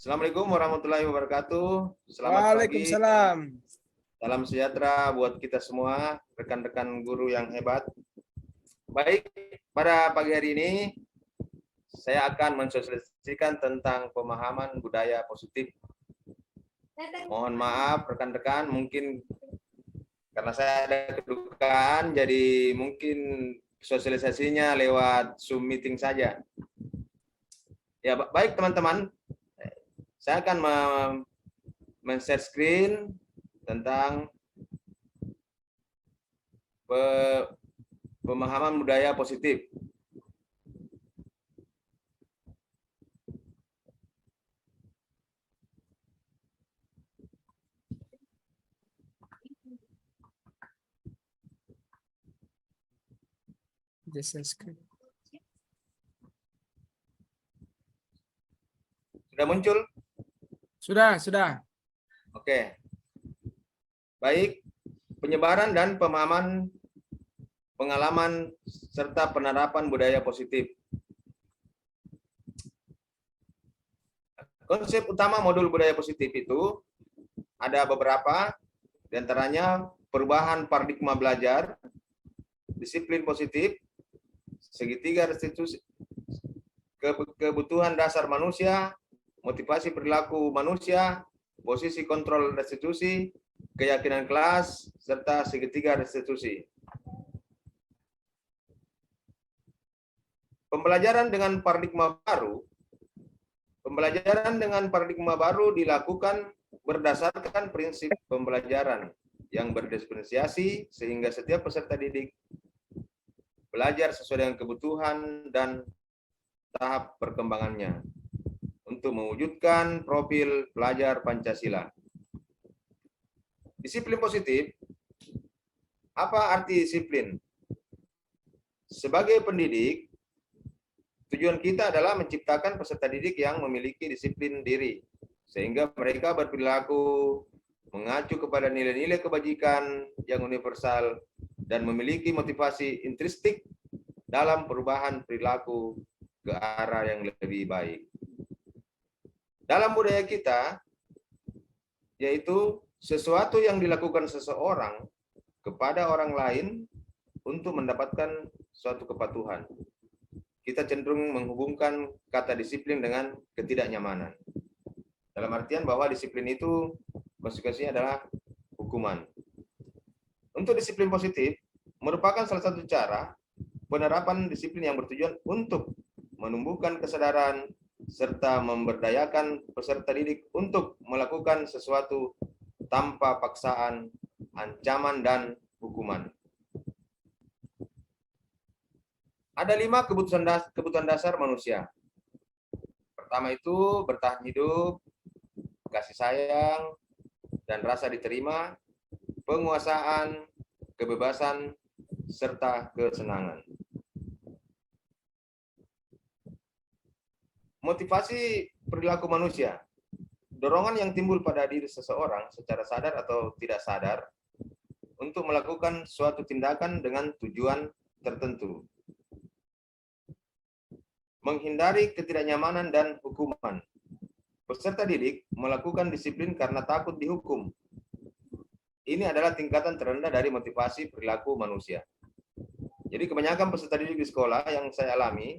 Assalamualaikum warahmatullahi wabarakatuh. Selamat pagi. Waalaikumsalam. Salam sejahtera buat kita semua, rekan-rekan guru yang hebat. Baik, pada pagi hari ini saya akan mensosialisasikan tentang pemahaman budaya positif. Mohon maaf rekan-rekan, mungkin karena saya ada kedukaan, jadi mungkin sosialisasinya lewat Zoom meeting saja. Ya, baik teman-teman. Saya akan men-share screen tentang pemahaman budaya positif. Sudah muncul? Sudah. Oke. Baik, penyebaran dan pemahaman pengalaman serta penerapan budaya positif. Konsep utama modul budaya positif itu ada beberapa, diantaranya perubahan paradigma belajar, disiplin positif, segitiga restitusi, kebutuhan dasar manusia, motivasi perilaku manusia, posisi kontrol restitusi, keyakinan kelas, serta segitiga restitusi. Pembelajaran dengan paradigma baru dilakukan berdasarkan prinsip pembelajaran yang berdiferensiasi sehingga setiap peserta didik belajar sesuai dengan kebutuhan dan tahap perkembangannya untuk mewujudkan profil pelajar Pancasila. Disiplin positif. Apa arti disiplin? Sebagai pendidik, tujuan kita adalah menciptakan peserta didik yang memiliki disiplin diri, sehingga mereka berperilaku mengacu kepada nilai-nilai kebajikan yang universal dan memiliki motivasi intrinsik dalam perubahan perilaku ke arah yang lebih baik. Dalam budaya kita, yaitu sesuatu yang dilakukan seseorang kepada orang lain untuk mendapatkan suatu kepatuhan. Kita cenderung menghubungkan kata disiplin dengan ketidaknyamanan. Dalam artian bahwa disiplin itu konsekuensinya adalah hukuman. Untuk disiplin positif, merupakan salah satu cara penerapan disiplin yang bertujuan untuk menumbuhkan kesadaran serta memberdayakan peserta didik untuk melakukan sesuatu tanpa paksaan, ancaman, dan hukuman. Ada 5 kebutuhan dasar manusia. Pertama itu bertahan hidup, kasih sayang, dan rasa diterima, penguasaan, kebebasan, serta kesenangan. Motivasi perilaku manusia. Dorongan yang timbul pada diri seseorang secara sadar atau tidak sadar untuk melakukan suatu tindakan dengan tujuan tertentu. Menghindari ketidaknyamanan dan hukuman. Peserta didik melakukan disiplin karena takut dihukum. Ini adalah tingkatan terendah dari motivasi perilaku manusia. Jadi kebanyakan peserta didik di sekolah yang saya alami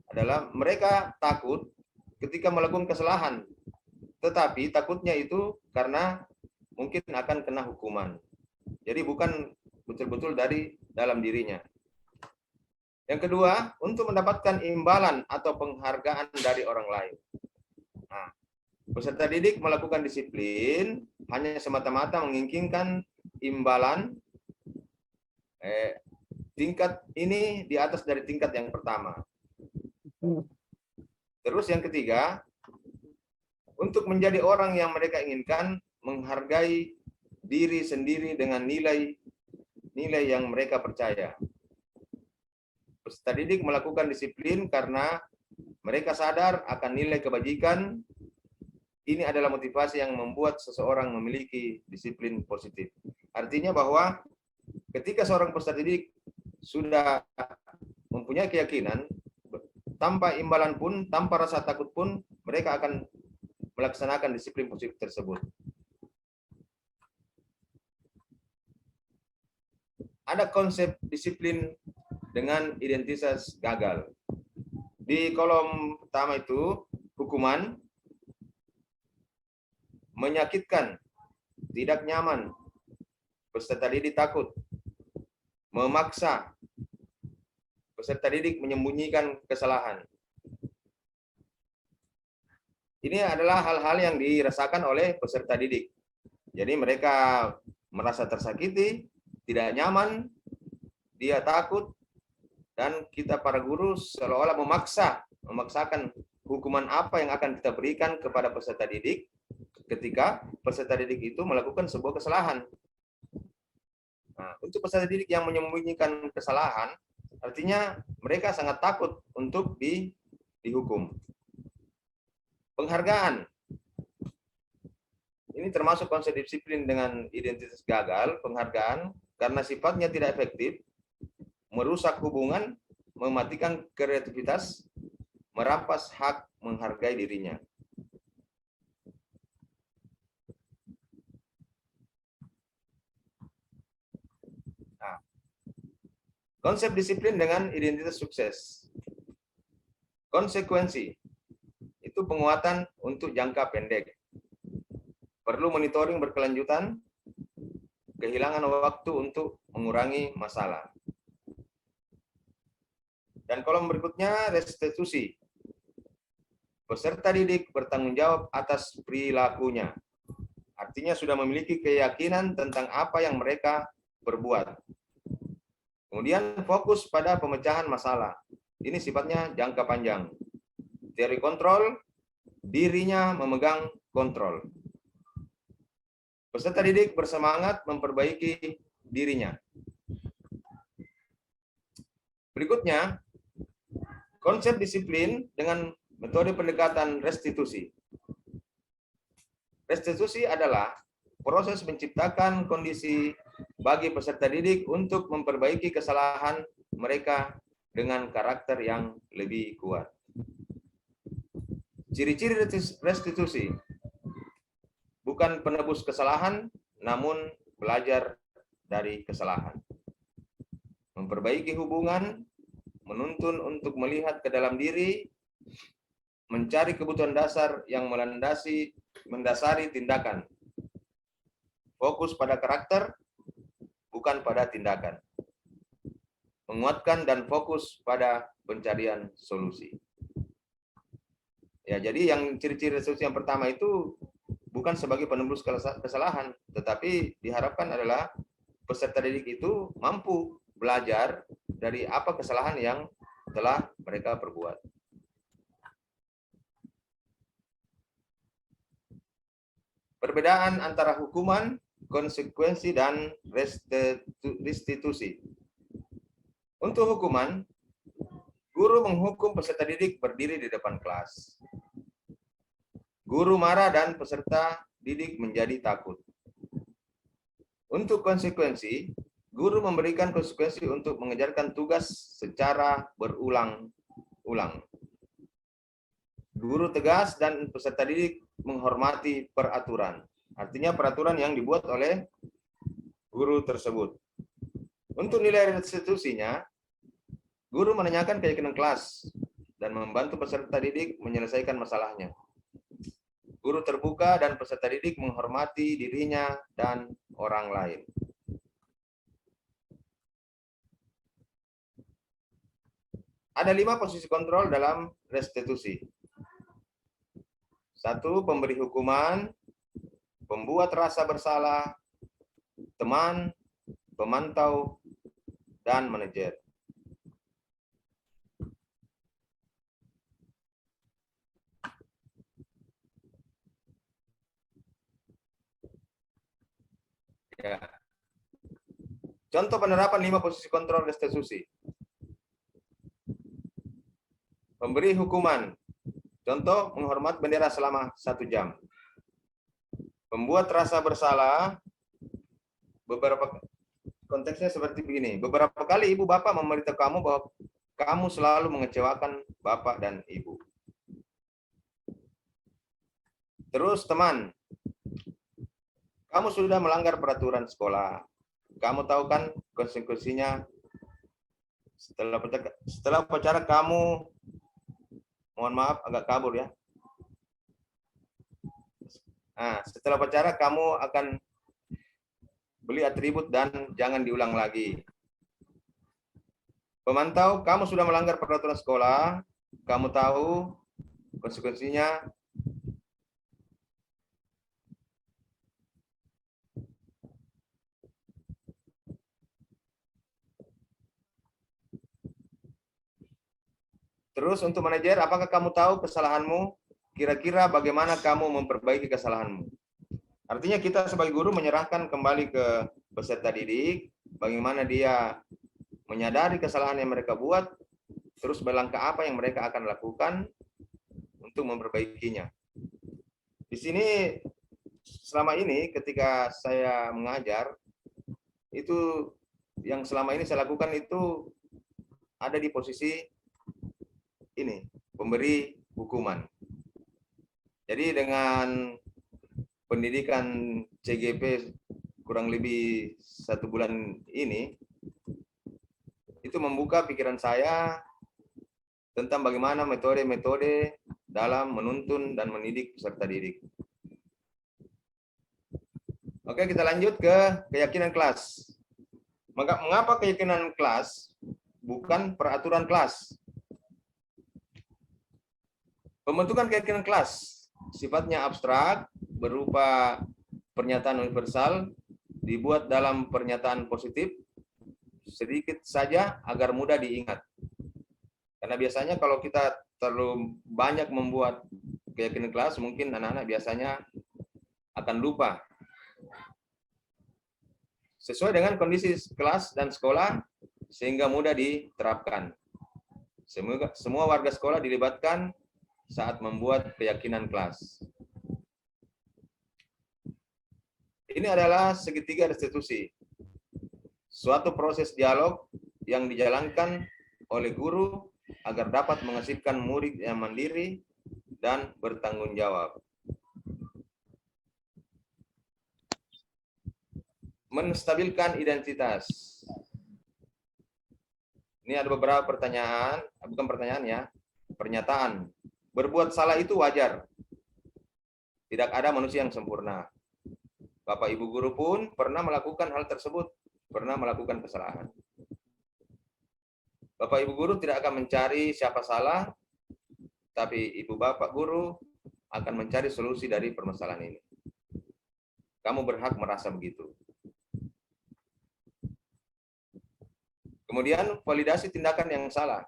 adalah mereka takut ketika melakukan kesalahan. Tetapi takutnya itu karena mungkin akan kena hukuman. Jadi bukan betul-betul dari dalam dirinya. Yang kedua, untuk mendapatkan imbalan atau penghargaan dari orang lain. Nah, peserta didik melakukan disiplin hanya semata-mata menginginkan imbalan tingkat ini di atas dari tingkat yang pertama. Terus yang ketiga, untuk menjadi orang yang mereka inginkan, menghargai diri sendiri dengan nilai yang mereka percaya. Peserta didik melakukan disiplin karena mereka sadar akan nilai kebajikan. Ini adalah motivasi yang membuat seseorang memiliki disiplin positif. Artinya bahwa ketika seorang peserta didik sudah mempunyai keyakinan, tanpa imbalan pun, tanpa rasa takut pun, mereka akan melaksanakan disiplin positif tersebut. Ada konsep disiplin dengan identitas gagal. Di kolom pertama itu, hukuman, menyakitkan, tidak nyaman, peserta didik takut, memaksa, peserta didik menyembunyikan kesalahan. Ini adalah hal-hal yang dirasakan oleh peserta didik. Jadi mereka merasa tersakiti, tidak nyaman, dia takut, dan kita para guru seolah-olah memaksakan hukuman apa yang akan kita berikan kepada peserta didik ketika peserta didik itu melakukan sebuah kesalahan. Nah, untuk peserta didik yang menyembunyikan kesalahan, artinya mereka sangat takut untuk dihukum. Penghargaan. Ini termasuk konsep disiplin dengan identitas gagal, penghargaan, karena sifatnya tidak efektif, merusak hubungan, mematikan kreativitas, merampas hak menghargai dirinya. Nah, konsep disiplin dengan identitas sukses. Konsekuensi itu penguatan untuk jangka pendek. Perlu monitoring berkelanjutan, kehilangan waktu untuk mengurangi masalah. Dan kolom berikutnya, restitusi. Peserta didik bertanggung jawab atas perilakunya. Artinya sudah memiliki keyakinan tentang apa yang mereka perbuat. Kemudian fokus pada pemecahan masalah. Ini sifatnya jangka panjang. Teori kontrol, dirinya memegang kontrol. Peserta didik bersemangat memperbaiki dirinya. Berikutnya, konsep disiplin dengan metode pendekatan restitusi. Restitusi adalah proses menciptakan kondisi bagi peserta didik untuk memperbaiki kesalahan mereka dengan karakter yang lebih kuat. Ciri-ciri restitusi bukan penebus kesalahan, namun belajar dari kesalahan. Memperbaiki hubungan, menuntun untuk melihat ke dalam diri, mencari kebutuhan dasar yang mendasari tindakan. Fokus pada karakter, bukan pada tindakan. Menguatkan dan fokus pada pencarian solusi. Ya, jadi yang ciri-ciri restitusi yang pertama itu bukan sebagai penembus kesalahan, tetapi diharapkan adalah peserta didik itu mampu belajar dari apa kesalahan yang telah mereka perbuat. Perbedaan antara hukuman, konsekuensi, dan restitusi. Untuk hukuman, guru menghukum peserta didik berdiri di depan kelas. Guru marah dan peserta didik menjadi takut. Untuk konsekuensi, guru memberikan konsekuensi untuk mengejarkan tugas secara berulang-ulang. Guru tegas dan peserta didik menghormati peraturan. Artinya peraturan yang dibuat oleh guru tersebut. Untuk nilai restitusinya, guru menanyakan keyakinan kelas dan membantu peserta didik menyelesaikan masalahnya. Guru terbuka dan peserta didik menghormati dirinya dan orang lain. Ada 5 posisi kontrol dalam restitusi. 1. Pemberi hukuman, pembuat rasa bersalah, teman, pemantau, dan manajer. Ya. Contoh penerapan 5 posisi kontrol restitusi. Pemberi hukuman. Contoh, menghormat bendera selama 1 jam. Pembuat rasa bersalah, beberapa konteksnya seperti begini. Beberapa kali ibu bapak memberitahu kamu bahwa kamu selalu mengecewakan bapak dan ibu. Terus teman, kamu sudah melanggar peraturan sekolah. Kamu tahu kan konsekuensinya. Setelah upacara kamu, mohon maaf agak kabur ya. Nah, setelah upacara kamu akan beli atribut dan jangan diulang lagi. Pemantau, kamu sudah melanggar peraturan sekolah. Kamu tahu konsekuensinya. Terus untuk manajer, apakah kamu tahu kesalahanmu? Kira-kira bagaimana kamu memperbaiki kesalahanmu? Artinya kita sebagai guru menyerahkan kembali ke peserta didik, bagaimana dia menyadari kesalahan yang mereka buat, terus berlangkah apa yang mereka akan lakukan untuk memperbaikinya. Di sini selama ini ketika saya mengajar, itu yang selama ini saya lakukan itu ada di posisi ini, pemberi hukuman. Jadi dengan pendidikan CGP kurang lebih 1 bulan ini, itu membuka pikiran saya tentang bagaimana metode-metode dalam menuntun dan mendidik peserta didik. Oke, kita lanjut ke keyakinan kelas. Mengapa keyakinan kelas bukan peraturan kelas? Pembentukan keyakinan kelas sifatnya abstrak, berupa pernyataan universal, dibuat dalam pernyataan positif, sedikit saja agar mudah diingat. Karena biasanya kalau kita terlalu banyak membuat keyakinan kelas, mungkin anak-anak biasanya akan lupa. Sesuai dengan kondisi kelas dan sekolah, sehingga mudah diterapkan. Semua warga sekolah dilibatkan saat membuat keyakinan kelas. Ini adalah segitiga restitusi. Suatu proses dialog yang dijalankan oleh guru agar dapat menghasilkan murid yang mandiri dan bertanggung jawab. Menstabilkan identitas. Ini ada beberapa pertanyaan, bukan pertanyaan ya, pernyataan. Berbuat salah itu wajar. Tidak ada manusia yang sempurna. Bapak Ibu guru pun pernah melakukan hal tersebut, pernah melakukan kesalahan. Bapak Ibu guru tidak akan mencari siapa salah, tapi Ibu Bapak guru akan mencari solusi dari permasalahan ini. Kamu berhak merasa begitu. Kemudian validasi tindakan yang salah.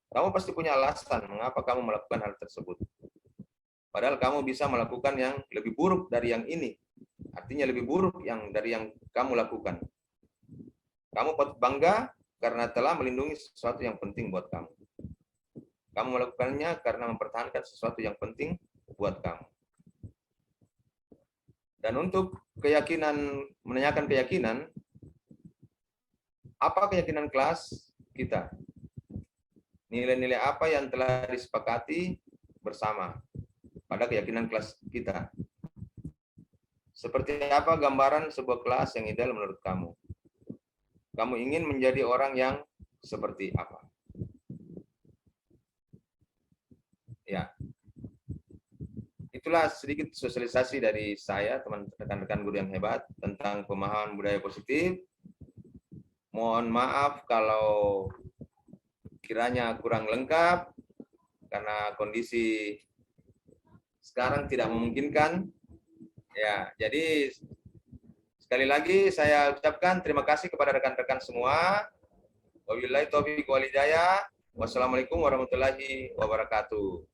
Kamu pasti punya alasan mengapa kamu melakukan hal tersebut. Padahal kamu bisa melakukan yang lebih buruk dari yang ini. Artinya lebih buruk dari yang kamu lakukan. Kamu patut bangga karena telah melindungi sesuatu yang penting buat kamu. Kamu melakukannya karena mempertahankan sesuatu yang penting buat kamu. Dan untuk keyakinan, menanyakan keyakinan, apa keyakinan kelas kita? Nilai-nilai apa yang telah disepakati bersama pada keyakinan kelas kita? Seperti apa gambaran sebuah kelas yang ideal menurut kamu? Kamu ingin menjadi orang yang seperti apa? Ya. itulah sedikit sosialisasi dari saya, teman rekan-rekan guru yang hebat, tentang pemahaman budaya positif. Mohon maaf kalau kiranya kurang lengkap, karena kondisi sekarang tidak memungkinkan. Ya, jadi sekali lagi saya ucapkan terima kasih kepada rekan-rekan semua. Wabillahi taufiq wal hidayah. Wassalamualaikum warahmatullahi wabarakatuh.